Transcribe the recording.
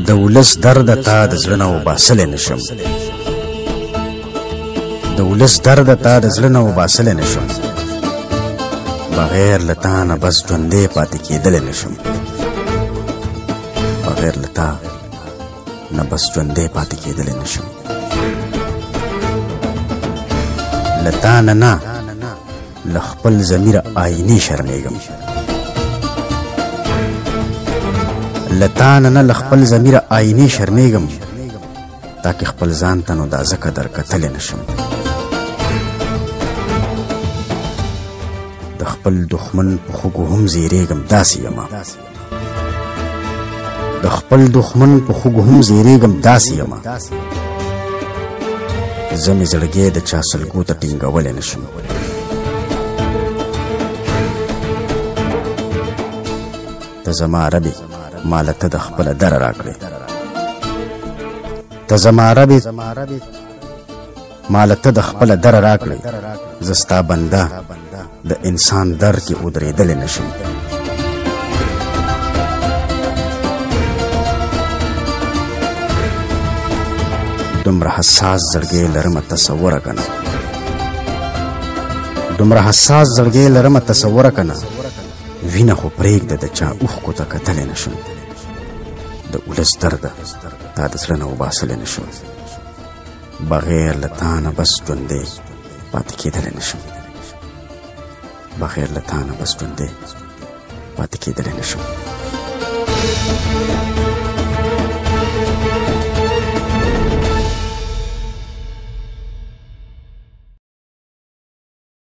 د ولس درد تا د زړه نه وباسلی نشم د ولس درد تا د زړه نه وباسلی نشم بغیر له تا نه بس ژوندی پاتې کېدلی نشم بغیر له تا نه بس ژوندی پاتې کېدلی نشم له تا نه له خپل ضمیره آینې شرمېږم له تا نه له خپل ضمیره آینې شرمېږم تاکې خپل ځان ته نو دا ځکه درکتلی نشم د خپل دښمن په خوږو هم زیرېږم داسې یمه د خپل دښمن په خوږو هم زیرېږم داسې یمه زه مې زړګی د چا سلګو ته ټینګولی نشم ته زما ربې ماله ته د خپله دره راکړې ته زما ربې ماله ته د خپله دره راکړې زه ستا بنده د انسان در کې ودرېدلی نشم دومره حساس زړګی لرمه تصوره که نه دومره حساس زړګی لرمه تصوره که نه وینه خو پرېږده د چا اوښکو ته کتلی نشم د ولس درده تا د زړه نه وباسلی نشم بغیر له تا نه بس ژوندی پاتې کېدلی نشم بغیر له تا نه بس ژوندی پاتې کېدلی نشم